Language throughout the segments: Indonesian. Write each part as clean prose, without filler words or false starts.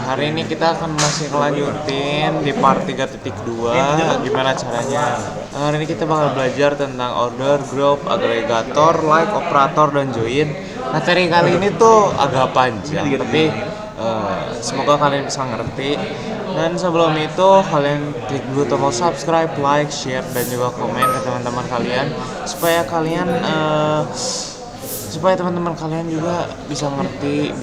hari ini kita akan masih ngelanjutin di part 3.2. Gimana caranya? Hari ini kita bakal belajar tentang order, group, agregator, like, operator, dan join. Materi kali ini tuh agak panjang, tapi semoga kalian bisa ngerti. Dan sebelum itu, kalian klik dulu tombol subscribe, like, share, dan juga komen ke teman-teman kalian supaya teman-teman kalian juga bisa ngerti,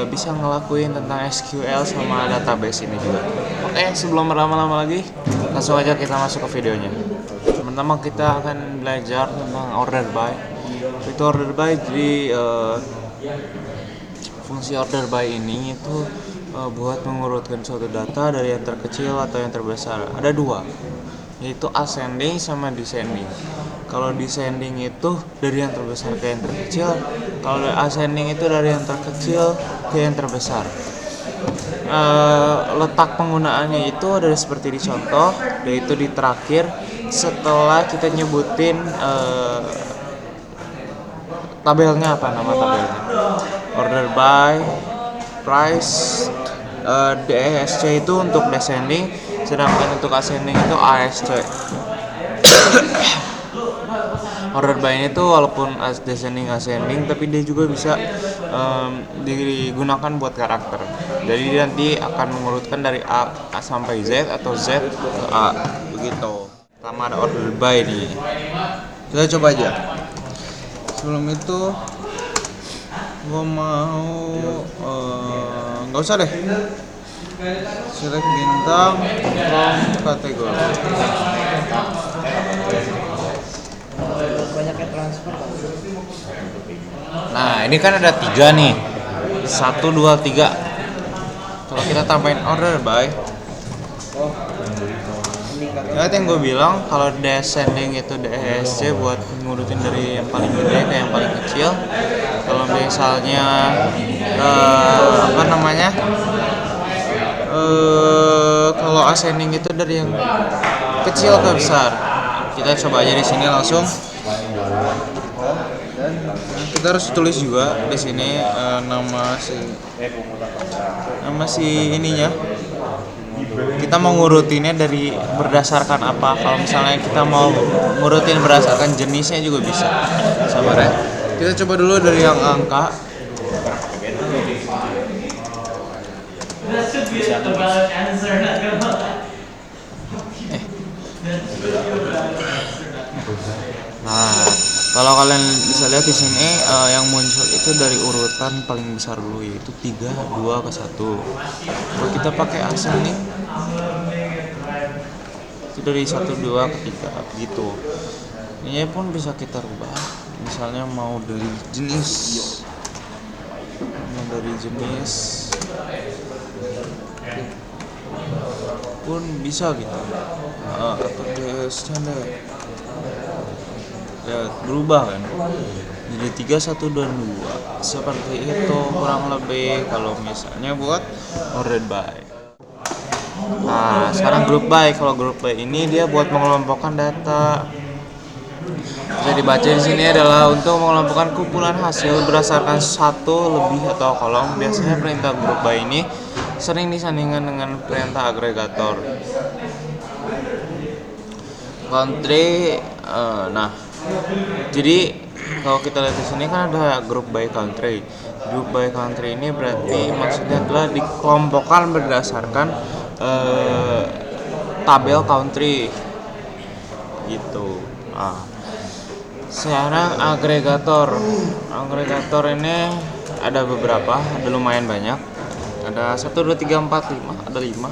bisa ngelakuin tentang SQL sama database ini juga. Oke, sebelum berlama-lama lagi, langsung aja kita masuk ke videonya. Pertama kita akan belajar tentang order by. Itu order by, jadi fungsi order by ini itu buat mengurutkan suatu data dari yang terkecil atau yang terbesar. Ada dua, yaitu ascending sama descending. Kalau descending itu dari yang terbesar ke yang terkecil, kalau ascending itu dari yang terkecil ke yang terbesar. Letak penggunaannya itu ada seperti di contoh, yaitu di terakhir setelah kita nyebutin tabelnya, apa nama tabelnya, order by, price, DESC itu untuk descending, sedangkan untuk ascending itu ASC. Order by ini tuh walaupun descending ascending, tapi dia juga bisa digunakan buat karakter. Jadi nanti akan mengurutkan dari A sampai Z atau Z ke A, begitu. Pertama ada order by nih. Kita coba aja. Sebelum itu gua mau nggak usah deh. Select bintang from kategori. Banyaknya transfer. Nah, ini kan ada 3 nih. 1, 2, 3. Kalau kita tambahin order by, ya yang gue bilang, kalau descending itu DESC buat ngurutin dari yang paling gede ke yang paling kecil. Kalau misalnya kalau ascending itu dari yang kecil ke besar. Kita coba aja di sini langsung. Kita harus tulis juga di sini nama si ininya. Kita mau ngurutinnya dari berdasarkan apa? Kalau misalnya kita mau ngurutin berdasarkan jenisnya juga bisa. Sabar ya. Kita coba dulu dari yang angka. Nah, kalau kalian bisa lihat di sini yang muncul itu dari urutan paling besar dulu, yaitu 3, 2 ke 1. Kalau kita pakai ascending itu dari 1, 2 ke 3 gitu. Ini pun bisa kita rubah. Misalnya mau dari jenis pun bisa gitu, atau ke standar ya berubah kan, jadi 3, 1, dan 2 seperti itu kurang lebih kalau misalnya buat order by. Nah, sekarang group by. Kalau group by ini dia buat mengelompokkan data. Bisa dibaca di sini adalah untuk mengelompokkan kumpulan hasil berdasarkan satu, lebih, atau kolom. Biasanya perintah group by ini sering disandingkan dengan perintah agregator. Country, jadi kalau kita lihat di sini kan ada group by country. Group by country ini berarti maksudnya adalah dikelompokkan berdasarkan tabel country gitu. Sekarang agregator ini ada beberapa, ada lumayan banyak. Ada 1, 2, 3, 4, 5, ada 5.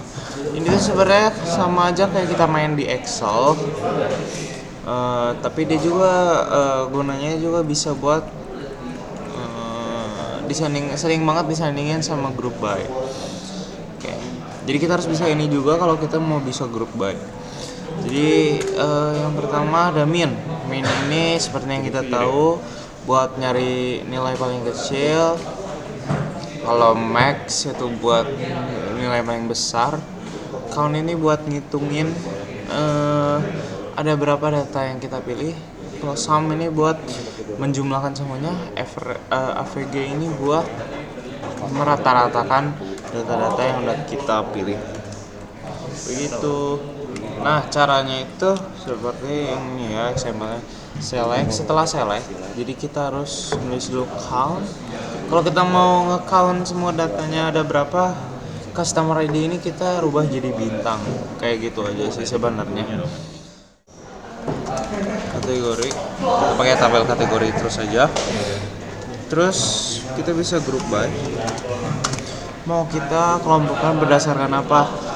Ini tuh sebenarnya sama aja kayak kita main di Excel, tapi dia juga gunanya juga bisa buat sering banget disandingin sama group by. Oke. Jadi kita harus bisa ini juga kalau kita mau bisa group by. Jadi yang pertama ada min ini seperti yang kita tahu buat nyari nilai paling kecil. Kalau max itu buat nilai paling besar. Count ini buat ngitungin ada berapa data yang kita pilih. Kalau sum ini buat menjumlahkan semuanya. AVG ini buat merata-ratakan data-data yang udah kita pilih. Begitu. Nah, caranya itu seperti ini ya, example-nya. Select, setelah select, jadi kita harus nulis dulu count. Kalau kita mau nge-count semua datanya ada berapa, customer ID ini kita rubah jadi bintang. Kayak gitu aja sih sebenarnya. Kategori, kita pakai tabel kategori terus aja. Terus kita bisa group by. Mau kita kelompokkan berdasarkan apa?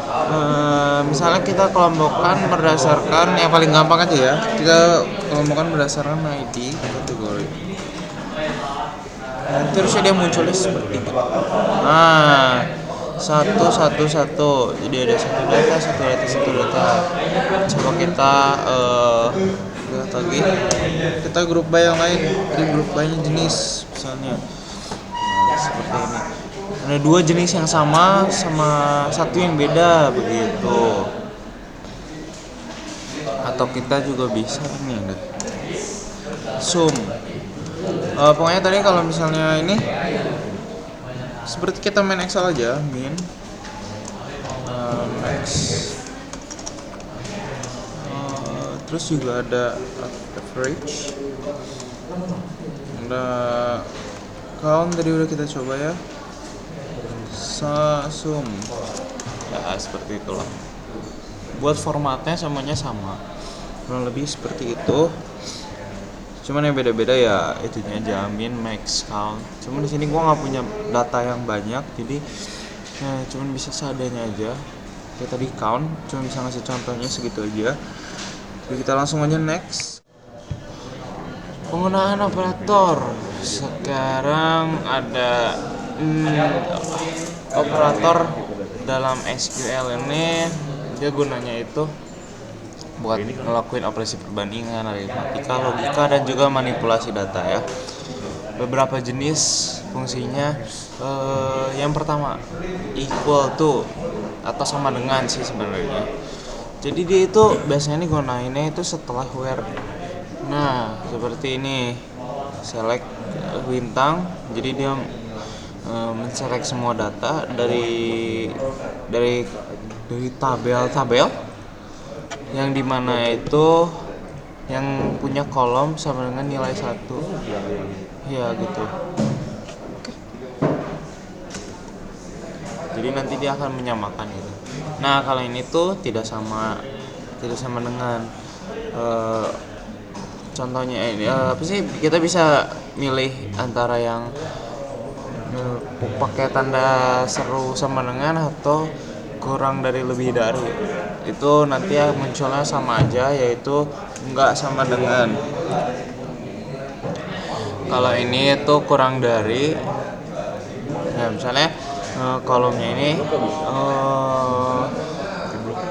Misalnya kita kelompokkan berdasarkan yang paling gampang aja ya, kita kelompokkan berdasarkan ID kategori. Dan terusnya dia munculnya seperti itu. Nah, satu, jadi ada satu data. Coba kita lihat lagi, kita grup by yang lain. Jadi grup by nya jenis misalnya, nah, seperti ini. Ada dua jenis yang sama satu yang beda begitu. Atau kita juga bisa nih sum. Pokoknya tadi kalau misalnya ini seperti kita main Excel aja, min max. Terus juga ada average. Ada count tadi udah kita coba ya. Sum ya, seperti itulah. Buat formatnya semuanya sama, kurang lebih seperti itu. Cuman yang beda-beda ya itunya aja, min, max, count. Cuman di sini gua nggak punya data yang banyak, jadi cuman bisa seadanya aja. Kayak tadi count, cuma bisa ngasih contohnya segitu aja. Jadi kita langsung aja next. Penggunaan operator. Sekarang ada operator dalam SQL ini, dia gunanya itu buat ngelakuin operasi perbandingan, aritmatika, logika, dan juga manipulasi data ya. Beberapa jenis fungsinya, yang pertama equal to atau sama dengan sih sebenarnya. Jadi dia itu biasanya gunainnya itu setelah where. Nah, seperti ini, select bintang, jadi dia menselect semua data dari tabel yang dimana itu yang punya kolom sama dengan nilai 1 ya gitu. Jadi nanti dia akan menyamakan itu. Nah, kalau ini tuh tidak sama dengan contohnya ini apa sih, kita bisa milih antara yang pakai tanda seru sama dengan atau kurang dari lebih dari. Itu nanti ya munculnya sama aja, yaitu enggak sama dengan. Kalau ini itu kurang dari, ya misalnya kolomnya ini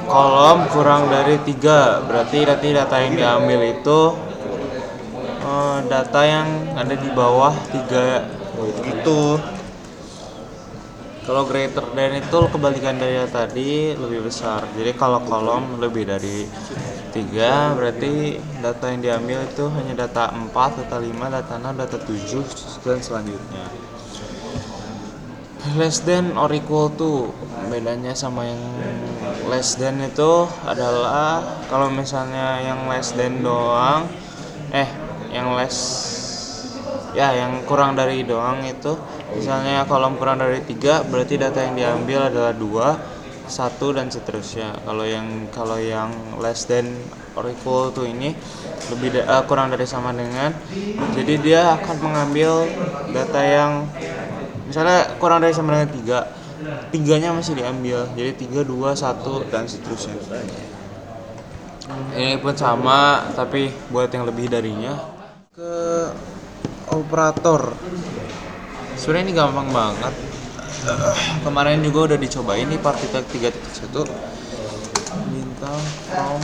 kolom kurang dari 3, berarti data yang diambil itu data yang ada di bawah 3 gitu. Kalau greater than itu kebalikan dari yang tadi, lebih besar. Jadi kalau kolom lebih dari 3, berarti data yang diambil itu hanya data 4, data 5, data 6, data 7, dan selanjutnya. Less than or equal to, bedanya sama yang less than itu adalah kalau misalnya yang less than doang, yang kurang dari doang itu, misalnya kolom kurang dari 3, berarti data yang diambil adalah 2, 1, dan seterusnya. Kalau yang less than or equal to ini kurang dari sama dengan, jadi dia akan mengambil data yang misalnya kurang dari sama dengan 3, 3-nya masih diambil, jadi 3, 2, 1, dan seterusnya. Ini pun sama, tapi buat yang lebih darinya. Ke operator, sebenarnya ini gampang banget. Kemarin juga udah dicobain di Partitek 3.1 bintang from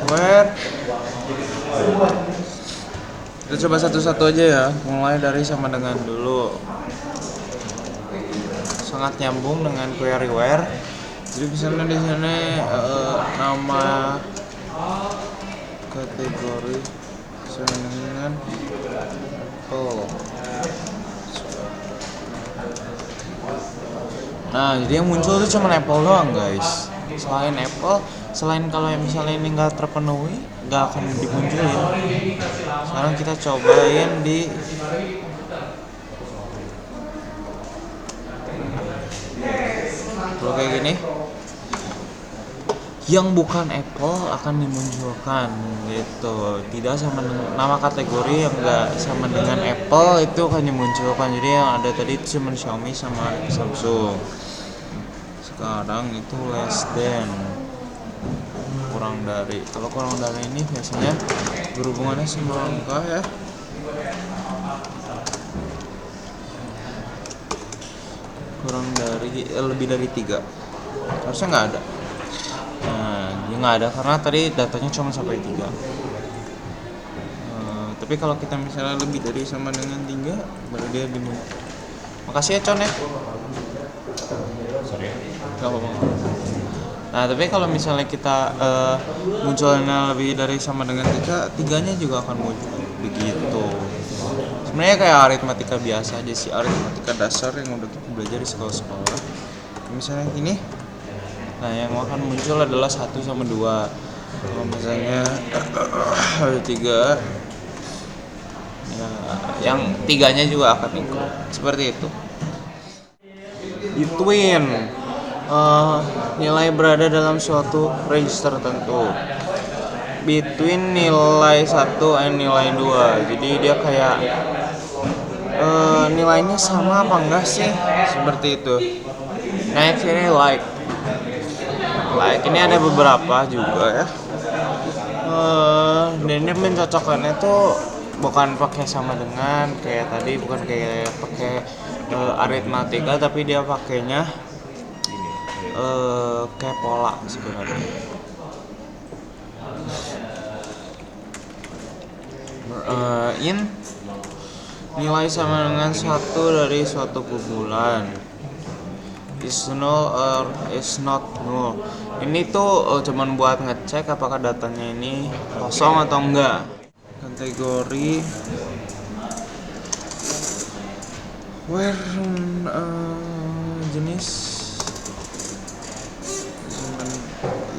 where. Kita coba satu-satu aja ya, mulai dari sama dengan dulu. Sangat nyambung dengan query where. Jadi misalnya di sini nama kategori dengan apple. Nah, jadi yang muncul tuh cuma Apple doang, guys. Selain kalau yang misalnya ini nggak terpenuhi, nggak akan dimunculin. Sekarang kita cobain di kalau kayak gini, yang bukan Apple akan dimunculkan gitu. Tidak sama dengan nama kategori yang enggak sama dengan Apple itu akan dimunculkan. Jadi yang ada tadi itu cuma Xiaomi sama Samsung. Sekarang itu less than, kurang dari. Kalau kurang dari ini biasanya berhubungannya sama angka ya. Kurang dari lebih dari 3 harusnya nggak ada. Nah, dia nggak ada karena tadi datanya cuma sampai 3. Tapi kalau kita misalnya lebih dari sama dengan 3 baru dia dimunculkan. Makasih ya Con ya. Sorry. Gak apa-apa. Nah, tapi kalau misalnya kita munculnya lebih dari sama dengan 3, 3-nya juga akan muncul begitu. Sebenarnya kayak aritmatika biasa aja sih, aritmatika dasar yang udah kita belajar di sekolah-sekolah. Misalnya gini, nah yang akan muncul adalah 1 sama 2. Kalau misalnya ada 3, ya, yang 3-nya juga akan ikut seperti itu. Between nilai berada dalam suatu range tertentu, between nilai 1 dan nilai 2. Jadi dia kayak nilainya sama apa enggak sih, seperti itu. Next ini like ini ada beberapa juga ya. Dan ini mencocokkannya tuh bukan pakai sama dengan kayak tadi, bukan kayak pakai aritmatika, tapi dia pakainya kayak pola sebenarnya. Nilai sama dengan 1 dari suatu kumpulan is null or is not null. Ini tuh cuman buat ngecek apakah datanya ini kosong atau enggak. Kategori where jenis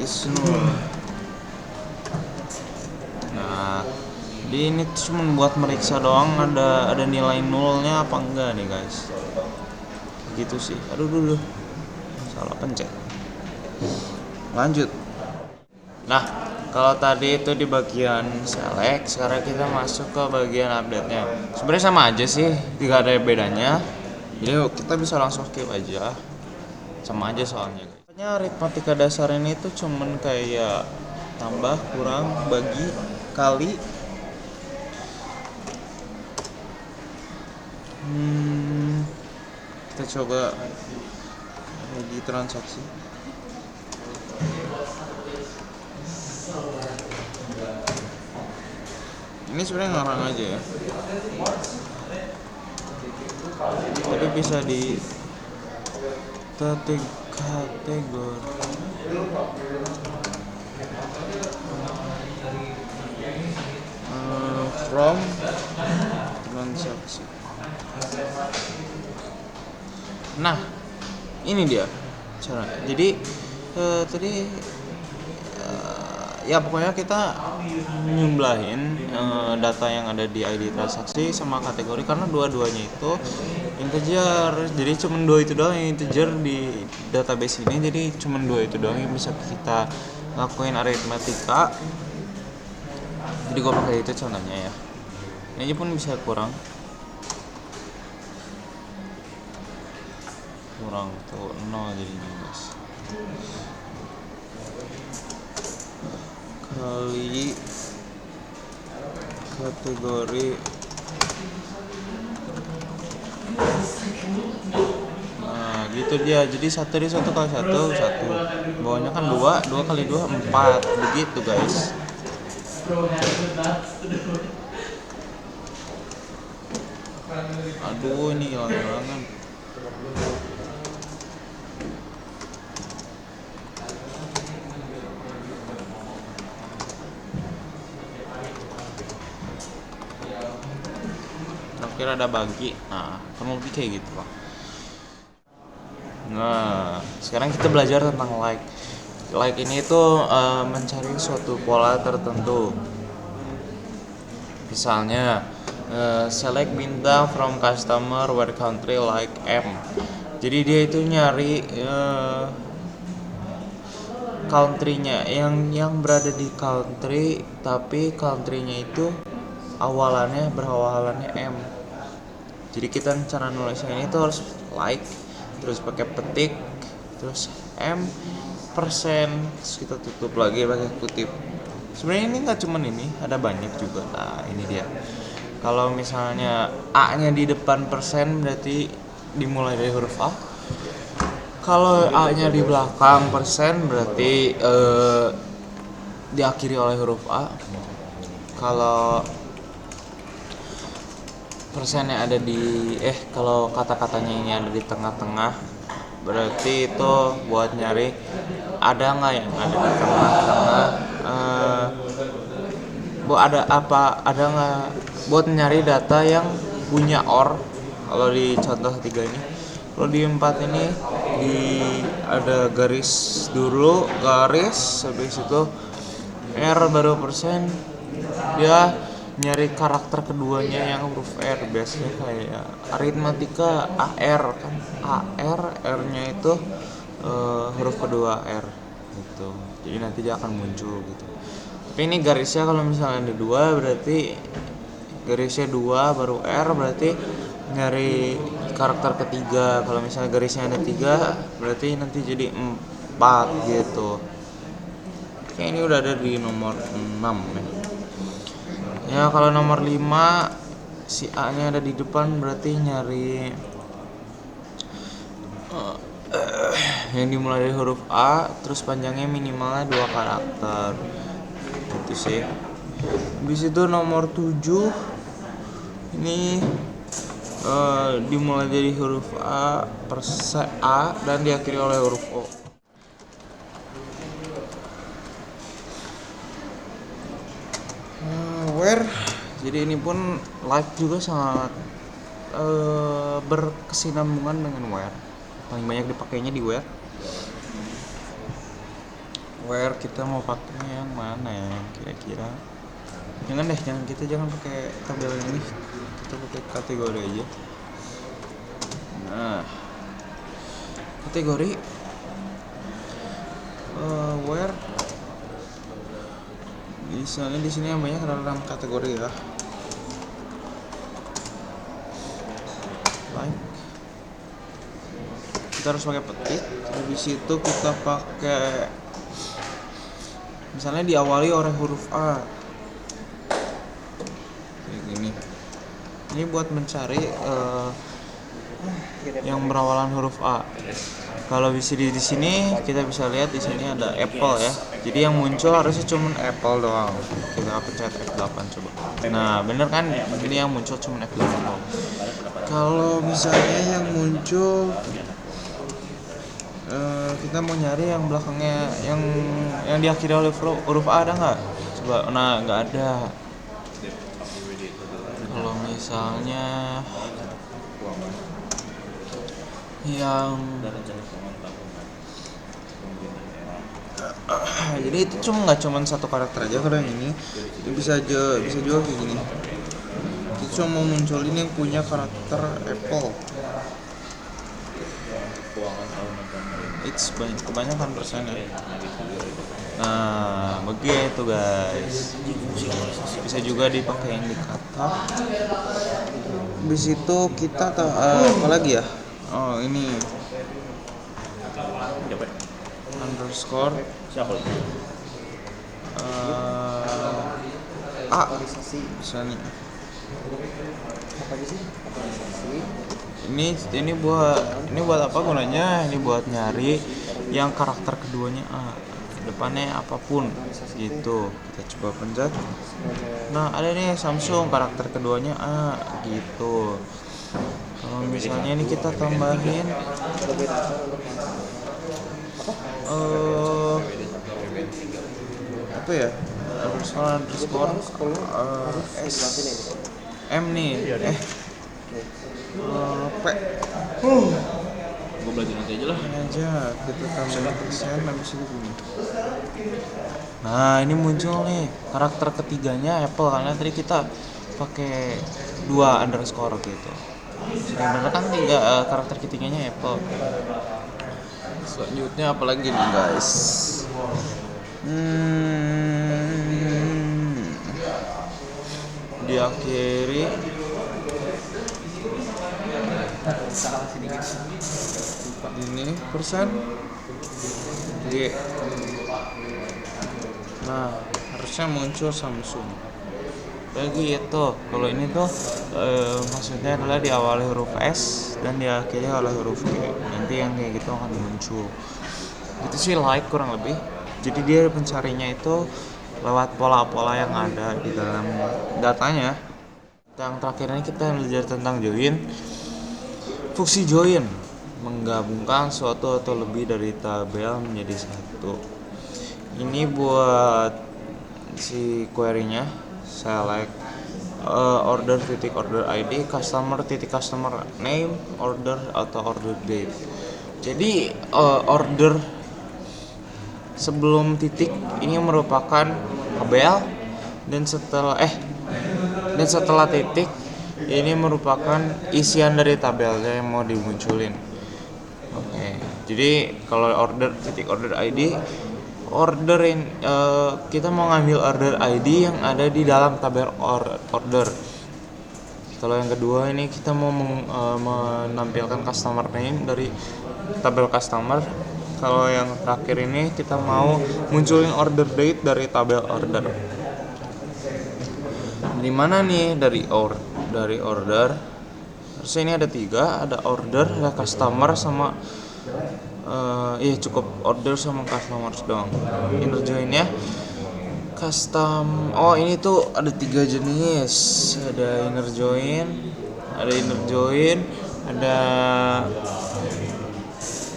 is null. Nah, ini cuma buat meriksa doang ada nilai nolnya apa enggak nih guys. Gitu sih. Aduh dulu. Salah pencet. Lanjut. Nah, kalau tadi itu di bagian select, sekarang kita masuk ke bagian update-nya. Sebenarnya sama aja sih, tidak ada bedanya. Jadi kita bisa langsung skip aja. Sama aja soalnya. Aritmatika dasar ini tuh cuman kayak tambah, kurang, bagi, kali. Kita coba lagi transaksi. Ini sebenarnya ngarang aja ya, tapi bisa di kategori from transaksi. Nah, ini dia cara. Jadi tadi ya pokoknya kita nyumblahin data yang ada di ID transaksi sama kategori, karena dua-duanya itu integer. Jadi cuma 2 itu doang yang integer di database ini. Jadi cuma 2 itu doang yang bisa kita lakuin aritmatika. Jadi gue pakai itu contohnya ya. Ini pun bisa kurang tuh 0 jadinya guys. Kali kategori gitu dia. Jadi 1 dari 1 kali 1 bawahnya kan 2 kali 2 4 begitu guys. Aduh, ini hilang-hilangan. Terakhir ada bagi. Nah, kurang lebih kayak gitu lah. Nah, sekarang kita belajar tentang like. Like ini tuh mencari suatu pola tertentu. Misalnya, select bintang from customer where country like M. Jadi dia itu nyari country-nya yang berada di country, tapi country-nya itu berawalannya M. Jadi kita cara nulisnya ini tuh harus like, terus pakai petik, terus M persen, terus kita tutup lagi pakai kutip. Sebenarnya ini nggak cuman ini, ada banyak juga. Nah ini dia. Kalau misalnya A-nya di depan persen berarti dimulai dari huruf A. Kalau A-nya di belakang persen berarti diakhiri oleh huruf A. Kalau persennya ada di kalau kata-katanya ini ada di tengah-tengah berarti itu buat nyari ada nggak yang ada di tengah-tengah, ada nggak buat nyari data yang punya or. Kalau di contoh 3 ini, kalau di 4 ini ada garis dulu, garis habis itu R baru persen, dia nyari karakter keduanya yang huruf R. Biasanya kayak aritmatika AR kan, R-nya itu huruf kedua R gitu, jadi nanti dia akan muncul gitu. Tapi ini garisnya kalau misalnya ada 2 berarti garisnya 2 baru R berarti nyari karakter ketiga. Kalau misalnya garisnya ada 3 berarti nanti jadi 4 gitu. Oke, ini udah ada di nomor 6 ya. Ya kalau nomor 5 si A nya ada di depan berarti nyari yang dimulai dari huruf A terus panjangnya minimalnya 2 karakter. Itu sih. Habis itu nomor 7 ini dimulai dari huruf A dan diakhiri oleh huruf O. Where, jadi ini pun like juga sangat berkesinambungan dengan where. Paling banyak dipakainya di where. Where kita mau pakainya yang mana ya kira-kira? Jangan pakai tabel ini, kita pakai kategori aja. Nah, kategori where misalnya di sini yang banyak adalah dalam kategori ya. Like, kita harus pakai petik. Habis itu kita pakai, misalnya diawali oleh huruf A kayak gini. Ini buat mencari yang berawalan huruf A. Kalau di sini kita bisa lihat di sini ada apple ya. Jadi yang muncul harusnya cuma apple doang. Kita pencet F8 coba. Nah, bener kan? Ini yang muncul cuma F8 doang. Kalau misalnya yang muncul kita mau nyari yang belakangnya yang diakhiri oleh huruf A ada nggak? Coba. Nah, nggak ada. Kalau misalnya yang jadi itu nggak cuma satu karakter aja. Kalau yang ini bisa juga kayak gini. Itu cuma mau munculin yang punya karakter apple. It's kebanyakan persen ya. Nah, begitu guys. Bisa juga dipakai yang di kata. Habis itu kita apa lagi ya? Oh, ini underscore A bisa nih. Ini buat apa gunanya? Ini buat nyari yang karakter keduanya A, depannya apapun gitu. Kita coba pencet. Nah, ada nih Samsung karakter keduanya A gitu. Kalau misalnya ini kita tambahin apa ya, underscore S M nih P Gue belajar nanti aja lah. Ini aja kita tambahin persen habis itu gini. Nah ini muncul nih karakter ketiganya Apple, karena tadi kita pakai 2 underscore gitu. Sebenarnya kan 3 karakter ketiganya Apple. Selanjutnya apa lagi nih guys? Diakhiri ini persen G. Nah harusnya muncul Samsung lagi itu. Kalau ini tuh maksudnya adalah diawali huruf S dan diakhiri oleh huruf G. Nanti yang kayak gitu akan muncul. Itu sih like kurang lebih. Jadi dia pencarinya itu lewat pola-pola yang ada di dalam datanya. Yang terakhir ini kita belajar tentang join. Fungsi join menggabungkan suatu atau lebih dari tabel menjadi satu. Ini buat si query-nya select order ID, customer name, order atau order date. Jadi order sebelum titik ini merupakan tabel, dan setelah titik ini merupakan isian dari tabelnya yang mau dimunculin. Oke. Jadi kalau order ID, kita mau ngambil order ID yang ada di dalam tabel order. Kalau yang kedua ini kita mau menampilkan customer name dari tabel customer. Kalau yang terakhir ini kita mau munculin order date dari tabel order. Di mana nih dari order? Harusnya ini ada 3, ada order, ada customer sama cukup order sama customer doang. Inner join-nya custom. Oh, ini tuh ada 3 jenis. Ada inner join, ada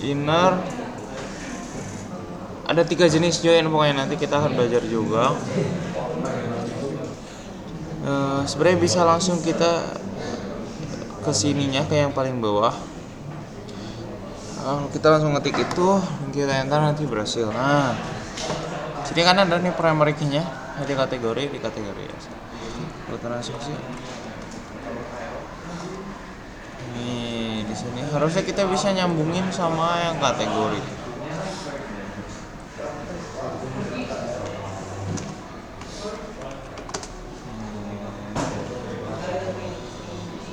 inner, ada 3 jenis join pokoknya. Nanti kita akan belajar juga. Sebenarnya bisa langsung kita ke sininya, ke yang paling bawah. Kita langsung ngetik itu, kita enter, nanti berhasil. Nah, sini kan ada nih primary key-nya, di kategori ya. Buat transaksi. Nih, di sini harusnya kita bisa nyambungin sama yang kategori.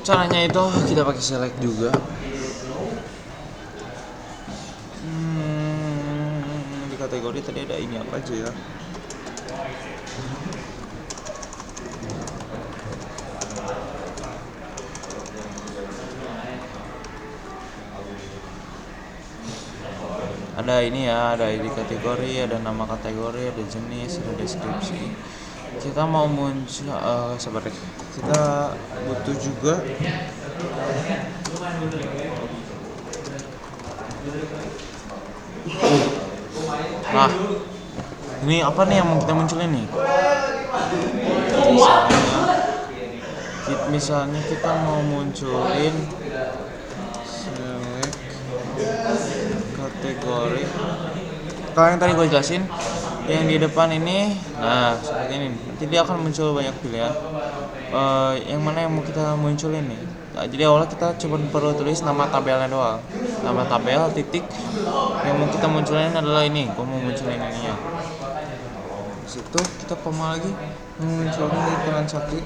Caranya itu kita pakai select juga. Di kategori tadi ada ini apa aja ya? Ada ini ya, ada ID kategori, ada nama kategori, ada jenis, ada deskripsi. Kita mau muncul seperti kita butuh juga nah ini apa nih yang mau kita munculin nih? Misalnya kita mau munculin select kategori. Kalau yang tadi gue jelasin, yang di depan ini, nah seperti ini. Nanti dia akan muncul banyak pilihan. Yang mana yang mau kita munculin nih? Nah, jadi awalnya kita cuma perlu tulis nama tabelnya doang. Nama tabel titik. Yang mau kita munculin adalah ini. Gue mau munculin ininya. Di situ kita koma lagi, munculin di transaksi.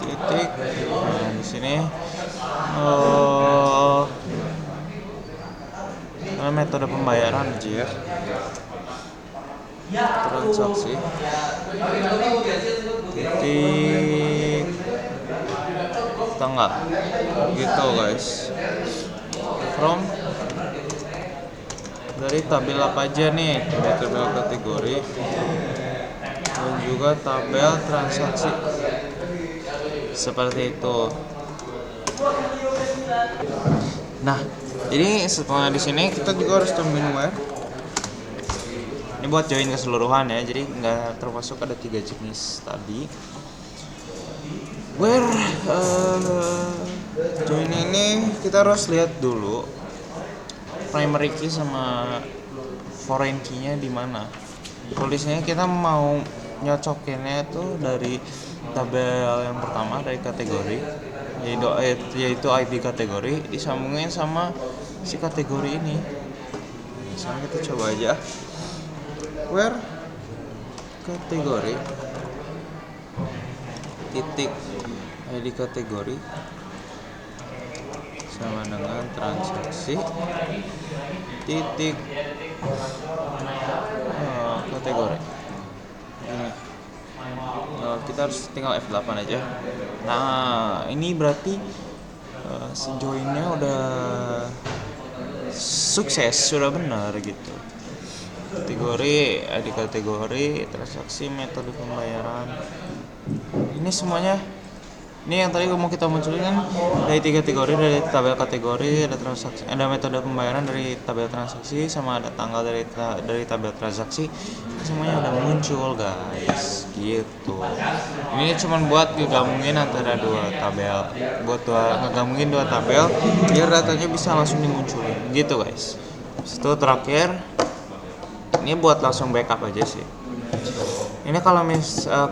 Titik. Nah, di sini. Metode pembayaran aja ya. Transaksi titik tanggal gitu guys. From dari tabel apa aja nih? Tabel kategori dan juga tabel transaksi seperti itu. Nah, jadi setelah di sini kita juga harus tambahin where. Ini buat join keseluruhan ya, jadi nggak termasuk ada 3 jenis tadi. Where join ini kita harus lihat dulu primary key sama foreign key-nya di mana. Tulisnya kita mau nyocokinnya itu dari tabel yang pertama dari kategori, yaitu ID kategori disambungin sama si kategori ini. Misalnya kita coba aja where kategori titik ID kategori sama dengan transaksi titik kategori ini. Kita harus tinggal F8 aja. Nah ini berarti si joinnya udah sukses, sudah benar gitu. Kategori, ID kategori, transaksi, metode pembayaran, ini semuanya. Ini yang tadi mau kita munculin kan dari 3 kategori, dari tabel kategori, ada transaksi, ada metode pembayaran dari tabel transaksi, sama ada tanggal dari tabel transaksi. Semuanya udah muncul guys, gitu. Ini cuma buat ngegabungin antara dua tabel, ngegabungin dua tabel biar datanya bisa langsung dimunculin, gitu guys. Itu terakhir, ini buat langsung backup aja sih. Ini kalau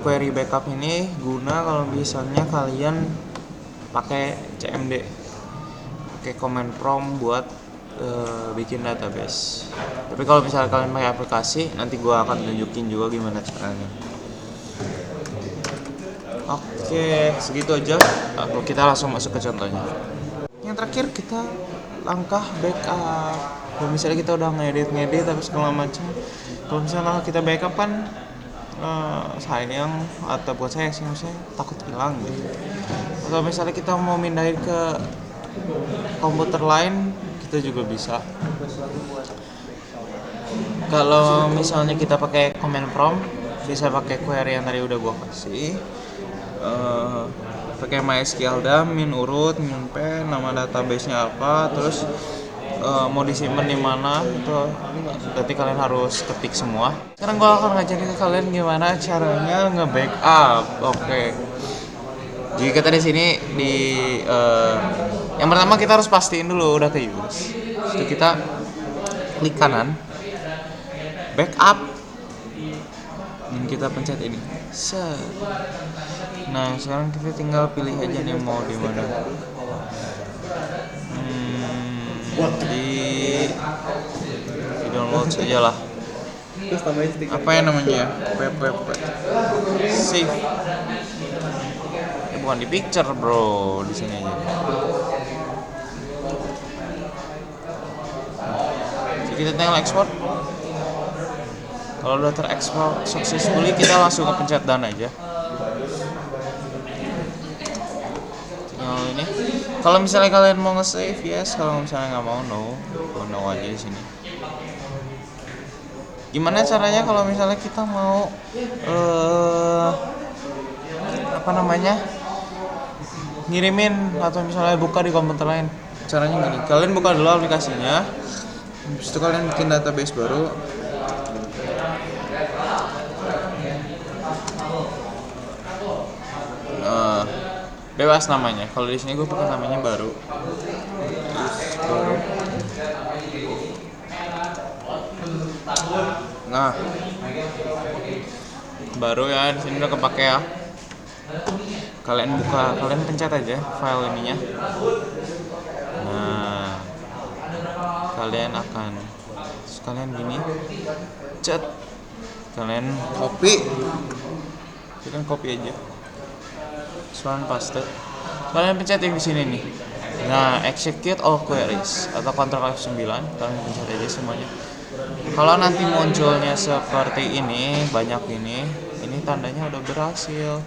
query backup ini guna kalau misalnya kalian pakai CMD, pakai command prompt buat bikin database. Tapi kalau misalnya kalian pakai aplikasi, nanti gua akan tunjukin juga gimana caranya. Oke, segitu aja. Kita langsung masuk ke contohnya. Yang terakhir kita langkah backup. Kalau misalnya kita udah ngedit tapi segala macam, kalau misalnya kita backup kan sayang, atau buat saya sih maksudnya takut hilang gitu. Kalau misalnya kita mau mindahin ke komputer lain, kita juga bisa. Kalau misalnya kita pakai command prompt, bisa pakai query yang tadi udah gua kasih. Pakai MySQL DAM, min urut, min p, nama database-nya apa, terus mau disimpan di mana itu berarti kalian harus ketik semua. Sekarang gue akan ngajarin ke kalian gimana caranya nge-backup. Oke. Jadi kita di sini yang pertama kita harus pastiin dulu udah ke use. Terus kita klik kanan, backup, dan kita pencet ini. Set. Nah sekarang kita tinggal pilih aja nih mau di mana. Di download saja lah. Apa yang namanya? Save. Bukan di picture bro, di sini aja. Jadi kita tinggal ekspor. Kalau udah terekspor successfully, kita langsung ke pencet done aja. Ini kalau misalnya kalian mau nge-save yes, kalau misalnya nggak mau no aja di sini. Gimana caranya kalau misalnya kita mau ngirimin atau misalnya buka di komputer lain? Caranya gini, kalian buka dulu aplikasinya, habis itu kalian bikin database baru. Bebas namanya. Kalau di sini gue pakai namanya baru. Nah, baru ya, di sini udah kepake ya. Kalian buka, kalian pencet aja file ininya. Nah, kalian akan sekalian gini, cet, kalian copy aja. Soal paste. Kalian pencet yang di sini nih. Nah, execute all queries atau Ctrl F9, kalian pencet aja semuanya. Kalau nanti munculnya seperti ini, banyak ini tandanya udah berhasil.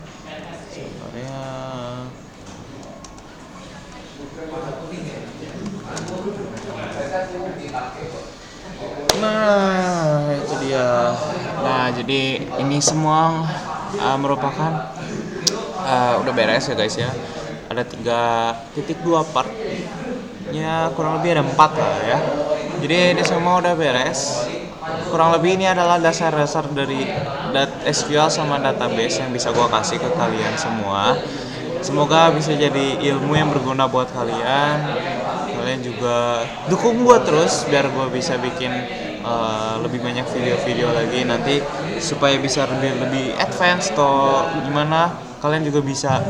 Sebenarnya nah, itu dia. Nah, jadi ini semua merupakan udah beres ya guys ya. Ada 3.2 part. Ya kurang lebih ada 4 lah ya. Jadi ini semua udah beres. Kurang lebih ini adalah dasar-dasar dari SQL sama database yang bisa gua kasih ke kalian semua. Semoga bisa jadi ilmu yang berguna buat kalian. Kalian juga dukung gue terus biar gue bisa bikin lebih banyak video-video lagi nanti supaya bisa lebih advance atau gimana. Kalian juga bisa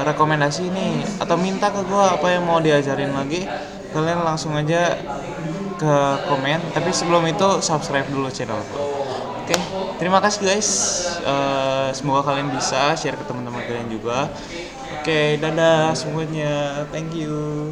rekomendasi nih atau minta ke gue apa yang mau diajarin lagi. Kalian langsung aja ke komen, tapi sebelum itu subscribe dulu channel gue. Oke, terima kasih guys. Semoga kalian bisa share ke teman-teman kalian juga. Oke, dadah semuanya. Thank you.